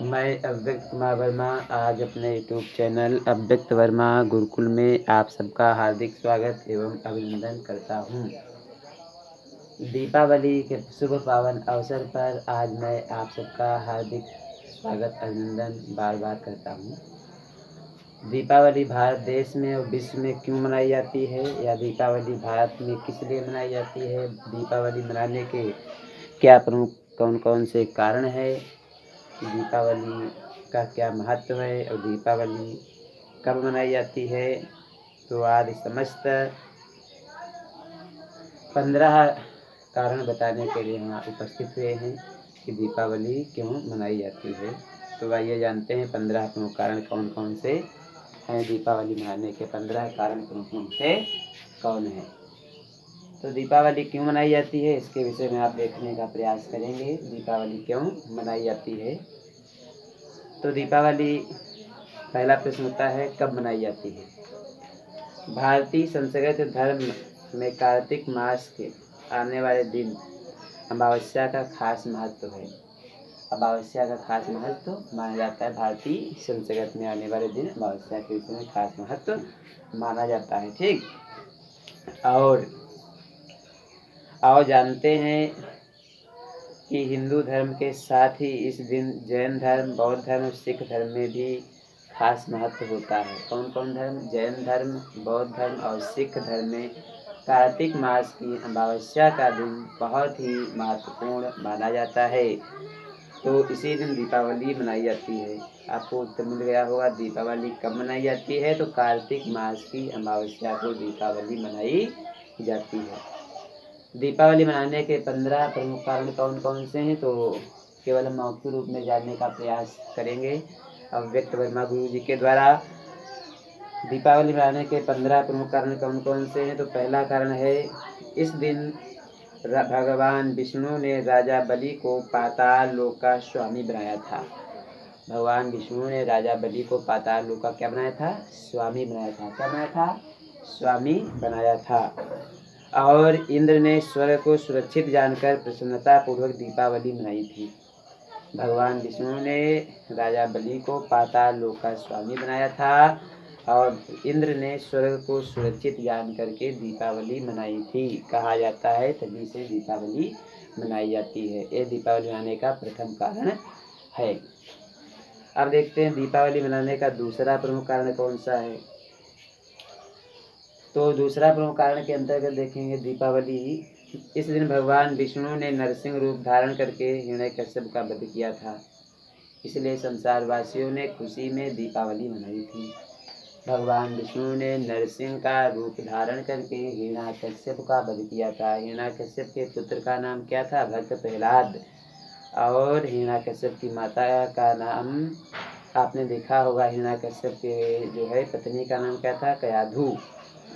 मैं अव्यक्त कुमार वर्मा आज अपने यूट्यूब चैनल अव्यक्त वर्मा गुरुकुल में आप सबका हार्दिक स्वागत एवं अभिनंदन करता हूँ। दीपावली के शुभ पावन अवसर पर आज मैं आप सबका हार्दिक स्वागत अभिनंदन बार बार करता हूँ। दीपावली भारत देश में और विश्व में क्यों मनाई जाती है या दीपावली भारत में किस लिए मनाई जाती है, दीपावली मनाने के क्या प्रमुख कौन कौन से कारण है, दीपावली का क्या महत्व है और दीपावली कब मनाई जाती है। तो आज समस्त 15 कारण बताने के लिए हम उपस्थित हुए हैं कि दीपावली क्यों मनाई जाती है। तो आइए जानते हैं 15 प्रमुख कारण कौन कौन से हैं। दीपावली मनाने के 15 कारण प्रमुख से कौन है। तो दीपावली क्यों मनाई जाती है इसके विषय में आप देखने का प्रयास करेंगे। दीपावली क्यों मनाई जाती है। तो दीपावली पहला प्रश्न होता है कब मनाई जाती है। भारतीय संस्कृत धर्म में कार्तिक मास के आने वाले दिन अमावस्या का खास महत्व है। अमावस्या का खास महत्व माना जाता है। भारतीय संस्कृत में आने वाले दिन अमावस्या के विषय में खास महत्व माना जाता है। ठीक। और जानते हैं कि हिंदू धर्म के साथ ही इस दिन जैन धर्म, बौद्ध धर्म, सिख धर्म में भी खास महत्व होता है। कौन कौन धर्म? जैन धर्म, बौद्ध धर्म और सिख धर्म में कार्तिक मास की अमावस्या का दिन बहुत ही महत्वपूर्ण माना जाता है। तो इसी दिन दीपावली मनाई जाती है। आपको उत्तर मिल गया होगा दीपावली कब मनाई जाती है। तो कार्तिक मास की अमावस्या को दीपावली मनाई जाती है। दीपावली मनाने के 15 प्रमुख कारण कौन कौन से हैं तो केवल हम मौखिक रूप में जानने का प्रयास करेंगे अव्यक्त वर्मा गुरु जी के द्वारा। दीपावली मनाने के 15 प्रमुख कारण कौन कौन से हैं। तो पहला कारण है इस दिन भगवान विष्णु ने राजा बलि को पाताल लोक का स्वामी बनाया था। भगवान विष्णु ने राजा बलि को पाताल लोक का क्या बनाया था? स्वामी बनाया था। क्या बनाया था? स्वामी बनाया था। और इंद्र ने स्वर्ग को सुरक्षित जानकर प्रसन्नता पूर्वक दीपावली मनाई थी। भगवान विष्णु ने राजा बलि को पाताल लोक का स्वामी बनाया था और इंद्र ने स्वर्ग को सुरक्षित जान करके दीपावली मनाई थी। कहा जाता है तभी से दीपावली मनाई जाती है। ये दीपावली मनाने का प्रथम कारण है। अब देखते हैं दीपावली मनाने का दूसरा प्रमुख कारण कौन सा है। तो दूसरा प्रमुख कारण के अंतर्गत देखेंगे दीपावली इस दिन भगवान विष्णु ने नरसिंह रूप धारण करके हिरण्यकश्यप का वध किया था। इसलिए संसार वासियों ने खुशी में दीपावली मनाई थी। भगवान विष्णु ने नरसिंह का रूप धारण करके हिरण्यकश्यप का वध किया था। हिरण्यकश्यप के पुत्र का नाम क्या था? भक्त प्रहलाद। और हिरण्यकश्यप की माता का नाम आपने देखा होगा। हिरण्यकश्यप के जो है पत्नी का नाम क्या था? कयाधु।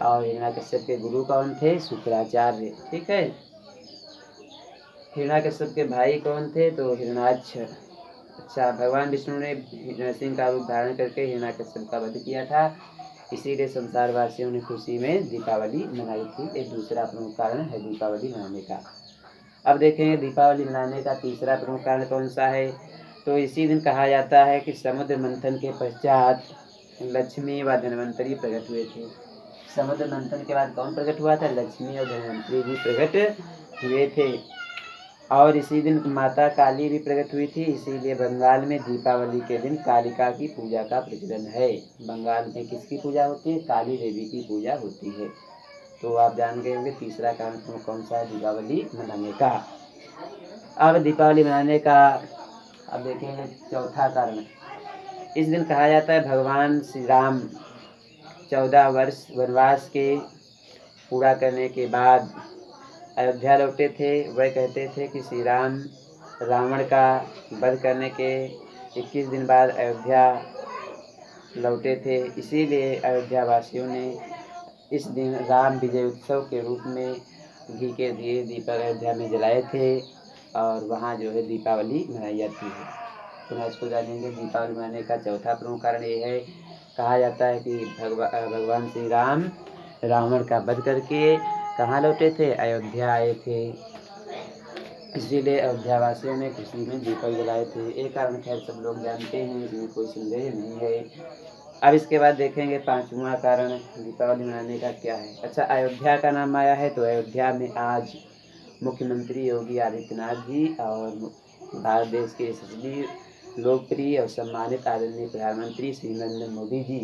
और हिरण्यकश्यप के गुरु कौन थे? शुक्राचार्य। ठीक है। हिरण्यकश्यप के भाई कौन थे? तो हिरण्याक्ष। अच्छा, भगवान विष्णु ने नरसिंह का रूप धारण करके हिरण्यकश्यप का वध किया था। इसीलिए संसार वासियों ने खुशी में दीपावली मनाई थी। एक दूसरा प्रमुख कारण है दीपावली मनाने का। अब देखेंगे दीपावली मनाने का तीसरा प्रमुख कारण कौन सा है। तो इसी दिन कहा जाता है कि समुद्र मंथन के पश्चात लक्ष्मी व धन्वंतरी प्रकट हुए थे। समुद्र मंथन के बाद कौन प्रकट हुआ था? लक्ष्मी और धन्वंतरी जी प्रकट हुए थे। और इसी दिन माता काली भी प्रकट हुई थी। इसीलिए बंगाल में दीपावली के दिन कालिका की पूजा का प्रचलन है। बंगाल में किसकी पूजा होती है? काली देवी की पूजा होती है। तो आप जान गए होंगे तीसरा कारण कौन सा है दीपावली मनाने का। अब दीपावली मनाने का अब देखेंगे चौथा कारण। इस दिन कहा जाता है भगवान श्री राम 14 वर्ष वनवास के पूरा करने के बाद अयोध्या लौटे थे। वह कहते थे कि श्री राम रावण का वध करने के 21 दिन बाद अयोध्या लौटे थे। इसीलिए अयोध्या वासियों ने इस दिन राम विजय उत्सव के रूप में घी के दिए दीपक अयोध्या में जलाए थे और वहाँ जो है दीपावली मनाई जाती है। तो मैं इसको जानेंगे। दीपावली मनाने का चौथा प्रमुख कारण ये है, कहा जाता है कि भगवान श्री राम रावण का वध करके कहाँ लौटे थे? अयोध्या आए थे। इसीलिए अयोध्यावासियों ने खुशी में दीपक जलाए थे। एक कारण खैर सब लोग जानते हैं, इसमें कोई संदेह नहीं है। अब इसके बाद देखेंगे पांचवा कारण दीपावली मनाने का क्या है। अच्छा, अयोध्या का नाम आया है तो अयोध्या में आज मुख्यमंत्री योगी आदित्यनाथ जी और भारत देश के यशस्वी लोकप्रिय और सम्मानित आदरणीय प्रधानमंत्री श्री नरेंद्र मोदी जी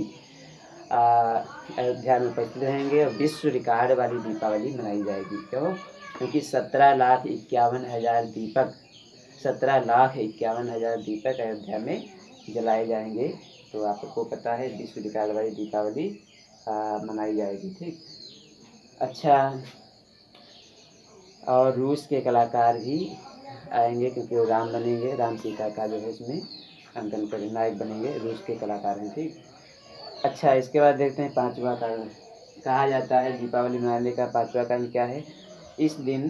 अयोध्या में उपस्थित रहेंगे और विश्व रिकॉर्ड वाली दीपावली मनाई जाएगी। क्यों? क्योंकि 17,51,000 दीपक 17,51,000 दीपक अयोध्या में जलाए जाएंगे। तो आपको पता है विश्व रिकॉर्ड वाली दीपावली मनाई जाएगी। ठीक। अच्छा, और रूस के कलाकार भी आएंगे क्योंकि वो राम बनेंगे, राम सीता का जो है इसमें अंकन कर नायक बनेंगे, रूस के कलाकार हैं। ठीक। अच्छा, इसके बाद देखते हैं पांचवा कारण। कहा जाता है दीपावली मनाने का पांचवा कारण क्या है। इस दिन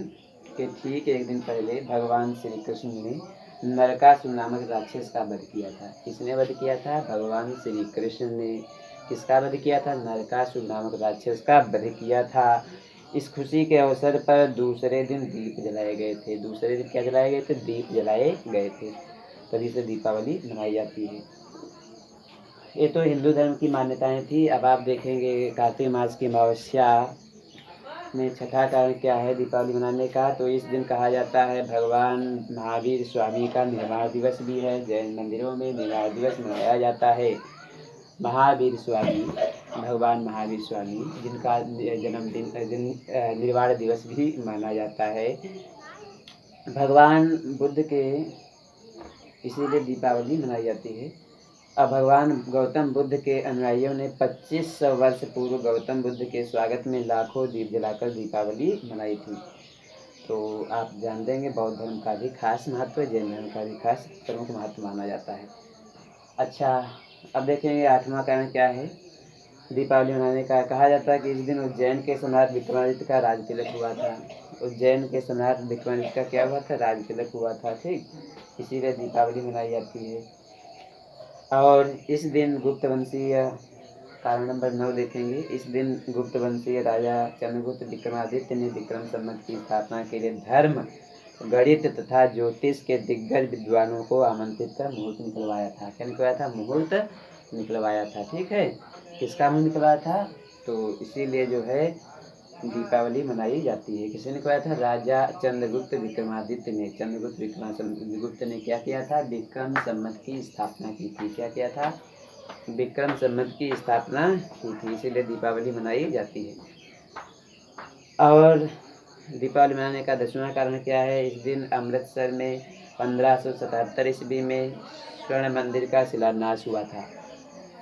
के ठीक एक दिन पहले भगवान श्री कृष्ण ने नरकासुर नामक राक्षस का वध किया था। किसने वध किया था? भगवान श्री कृष्ण ने किसका वध किया था? नरकासुर नामक राक्षस का वध किया था। इस खुशी के अवसर पर दूसरे दिन दीप जलाए गए थे। दूसरे दिन क्या जलाए गए थे? दीप जलाए गए थे। तभी से दीपावली मनाई जाती है। ये तो हिंदू धर्म की मान्यताएं थी। अब आप देखेंगे कार्तिक मास की अमावस्या में छठा कारण क्या है दीपावली मनाने का। तो इस दिन कहा जाता है भगवान महावीर स्वामी का निर्वाण दिवस भी है। जैन मंदिरों में निर्वाण दिवस मनाया जाता है। महावीर स्वामी, भगवान महावीर स्वामी जिनका जन्मदिन निर्वाण दिवस भी माना जाता है। भगवान बुद्ध के इसीलिए दीपावली मनाई जाती है। अब भगवान गौतम बुद्ध के अनुयायियों ने 2500 वर्ष पूर्व गौतम बुद्ध के स्वागत में लाखों दीप जलाकर दीपावली मनाई थी। तो आप जान देंगे बौद्ध धर्म का भी खास महत्व, जैन धर्म का भी खास प्रमुख महत्व माना जाता है। अच्छा, अब देखेंगे आठवां कारण क्या है दीपावली मनाने का। कहा जाता है कि इस दिन उज्जैन के सम्राट विक्रमादित्य का राज तिलक हुआ था। उज्जैन के सम्राट विक्रमादित्य का क्या हुआ था? राज तिलक हुआ था। ठीक, इसीलिए दीपावली मनाई जाती है। और इस दिन गुप्त वंशीय कारण नंबर 9 देखेंगे। इस दिन गुप्त वंशीय राजा चंद्रगुप्त विक्रमादित्य ने विक्रम संवत की स्थापना के लिए धर्म, गणित तथा ज्योतिष के दिग्गज विद्वानों को आमंत्रित कर मुहूर्त निकलवाया था। क्या निकलवाया था? मुहूर्त निकलवाया था। ठीक है, किसका मुहूर्त निकलवाया था? तो इसीलिए जो है दीपावली मनाई जाती है। किसने निकलवाया था? राजा चंद्रगुप्त विक्रमादित्य ने। चंद्रगुप्त विक्रमादित्य ने क्या किया था? विक्रम संवत की स्थापना की थी। क्या किया था? विक्रम संवत की स्थापना की थी, इसीलिए दीपावली मनाई जाती है। और दीपावली मनाने का 10वां कारण क्या है। इस दिन अमृतसर में 1577 ईस्वी में स्वर्ण मंदिर का शिलान्यास हुआ था।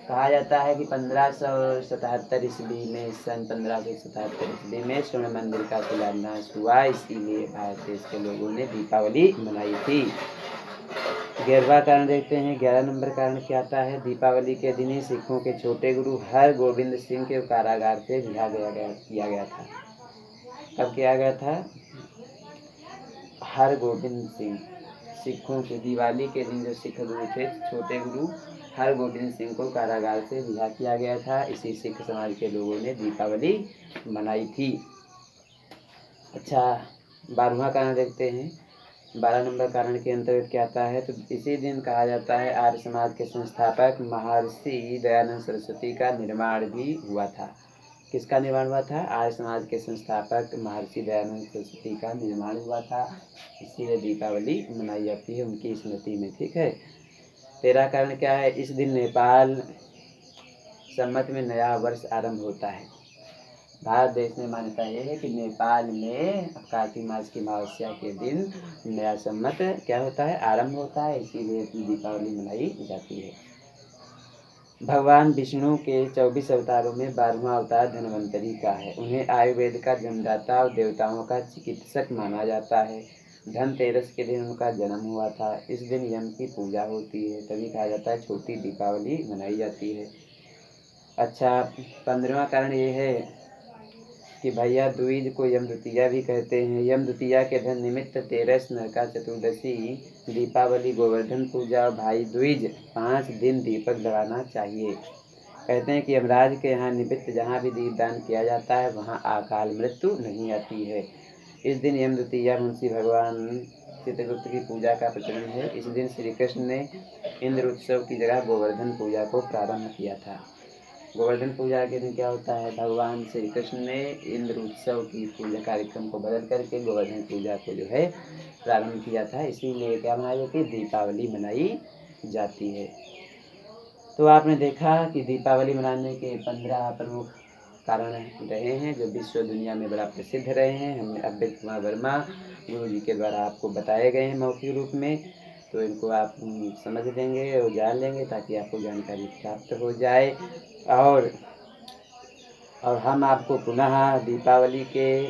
कहा जाता है कि 1577 ईस्वी में सन 1577 ईस्वी में स्वर्ण मंदिर का शिलान्यास हुआ, इसीलिए भारत देश के लोगों ने दीपावली मनाई थी। 11वां कारण देखते हैं। 11 नंबर कारण क्या आता है। दीपावली के दिन ही सिखों के छोटे गुरु हरगोविंद सिंह के कारागार से रिहा किया गया था। कब किया गया था? हरगोविंद सिंह, सिखों के दिवाली के दिन जो सिख गुरु थे छोटे गुरु हरगोविंद सिंह को कारागार से रिहा किया गया था। इसी सिख समाज के लोगों ने दीपावली मनाई थी। अच्छा, 12वां कारण देखते हैं। 12 नंबर कारण के अंतर्गत क्या आता है। तो इसी दिन कहा जाता है आर्य समाज के संस्थापक महर्षि दयानंद सरस्वती का निर्माण भी हुआ था। किसका निर्माण हुआ था? आर्य समाज के संस्थापक महर्षि दयानंद सरस्वती का निर्माण हुआ था, इसीलिए दीपावली मनाई जाती है उनकी स्मृति में। ठीक है। 13 कारण क्या है। इस दिन नेपाल संवत में नया वर्ष आरंभ होता है। भारत देश में मान्यता यह है कि नेपाल में कार्तिक मास की अमावस्या के दिन नया संवत क्या होता है? आरंभ होता है, इसीलिए दीपावली मनाई जाती है। भगवान विष्णु के 24 अवतारों में 12वां अवतार धन्वंतरी का है। उन्हें आयुर्वेद का जन्मदाता और देवताओं का चिकित्सक माना जाता है। धनतेरस के दिन उनका जन्म हुआ था। इस दिन यम की पूजा होती है, तभी कहा जाता है छोटी दीपावली मनाई जाती है। अच्छा, 15वां कारण ये है कि भैया दूज को यम द्वितीया भी कहते हैं। यम द्वितीया के धन निमित्त तेरस, नरका चतुर्दशी, दीपावली, गोवर्धन पूजा और भाई दूज 5 दिन दीपक जलाना चाहिए। कहते हैं कि यमराज के यहाँ निमित्त जहाँ भी दीपदान किया जाता है वहाँ अकाल मृत्यु नहीं आती है। इस दिन यम द्वितीया मुंशी भगवान चित्रगुप्त की पूजा का प्रचलन है। इस दिन श्री कृष्ण ने इंद्र उत्सव की जगह गोवर्धन पूजा को प्रारंभ किया था। गोवर्धन पूजा के दिन क्या होता है, भगवान श्री कृष्ण ने इंद्र उत्सव की पूजा कार्यक्रम को बदल करके गोवर्धन पूजा को जो है प्रारंभ किया था। इसीलिए क्या मनाई जाती है, दीपावली मनाई जाती है। तो आपने देखा कि दीपावली मनाने के 15 प्रमुख कारण रहे हैं जो विश्व दुनिया में बड़ा प्रसिद्ध रहे हैं। हमने अव्यक्त कुमार वर्मा गुरु जी के द्वारा आपको बताए गए हैं मौखिक रूप में, तो इनको आप समझ लेंगे और जान लेंगे ताकि आपको जानकारी प्राप्त हो जाए। और हम आपको पुनः दीपावली के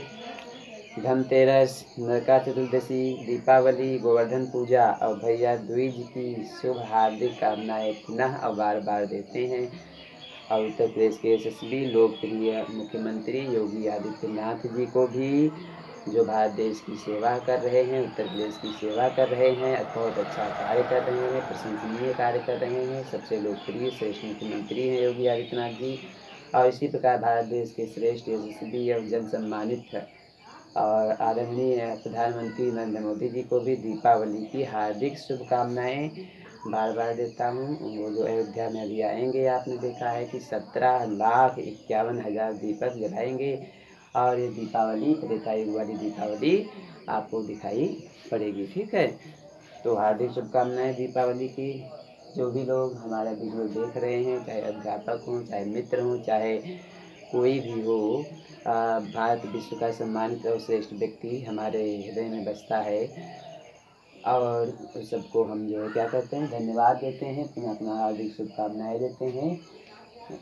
धनतेरस, नरका चतुर्दशी, दीपावली, गोवर्धन पूजा और भैया दूज की शुभ हार्दिक कामनाएं पुनः और बार बार देते हैं। और उत्तर प्रदेश के यशस्वी लोकप्रिय मुख्यमंत्री योगी आदित्यनाथ जी को भी, जो भारत देश की सेवा कर रहे हैं, उत्तर प्रदेश की सेवा कर रहे हैं, बहुत अच्छा कार्य कर रहे हैं, प्रशंसनीय कार्य कर रहे हैं, सबसे लोकप्रिय श्रेष्ठ मुख्यमंत्री हैं योगी आदित्यनाथ जी। और इसी प्रकार भारत देश के श्रेष्ठ यशस्वी और जन सम्मानित और आदरणीय प्रधानमंत्री नरेंद्र मोदी जी को भी दीपावली की हार्दिक शुभकामनाएं बार बार देता हूँ। वो जो अयोध्या में अभी आएंगे, आपने देखा है कि 17,51,000 दीपक जलाएंगे और ये दीपावली त्रेता युग वाली दीपावली आपको दिखाई पड़ेगी। ठीक है, तो हार्दिक शुभकामनाएं दीपावली की। जो भी लोग हमारा वीडियो देख रहे हैं, चाहे अध्यापक हों, चाहे मित्र हों, चाहे कोई भी हो, भारत विश्व का सम्मानित और श्रेष्ठ व्यक्ति हमारे हृदय में बसता है और सबको हम जो है क्या करते हैं, धन्यवाद देते हैं, अपना हार्दिक शुभकामनाएं देते हैं।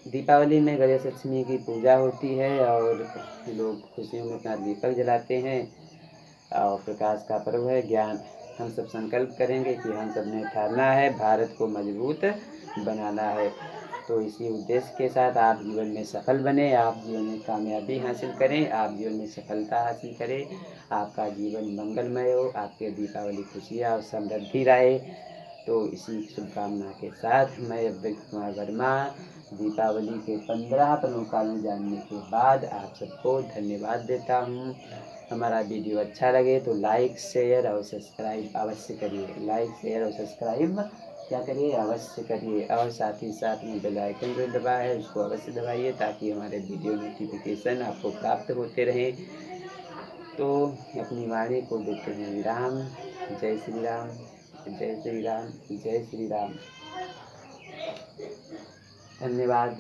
दीपावली में गणेश लक्ष्मी की पूजा होती है और लोग खुशियों में अपना दीपक जलाते हैं और प्रकाश का पर्व है। ज्ञान हम सब संकल्प करेंगे कि हम सब ने ठाना है भारत को मजबूत बनाना है। तो इसी उद्देश्य के साथ आप जीवन में सफल बने, आप जीवन में कामयाबी हासिल करें, आप जीवन में सफलता हासिल करें, आपका जीवन मंगलमय हो, आपके दीपावली खुशियाँ और समृद्धि रहे। तो इसी शुभकामना के साथ मैं अव्यक्त कुमार वर्मा दीपावली के 15 प्रमुख कारण जानने के बाद आप सबको धन्यवाद देता हूँ। हमारा वीडियो अच्छा लगे तो लाइक शेयर और सब्सक्राइब अवश्य करिए। लाइक शेयर और सब्सक्राइब क्या करिए, अवश्य करिए। और साथ ही साथ में बेल आइकन जो दबा है उसको अवश्य दबाइए ताकि हमारे वीडियो नोटिफिकेशन आपको प्राप्त होते रहे। तो अपनी वाणी को देते हैं विराम। जय श्री राम, जय श्री राम, जय श्री राम। धन्यवाद।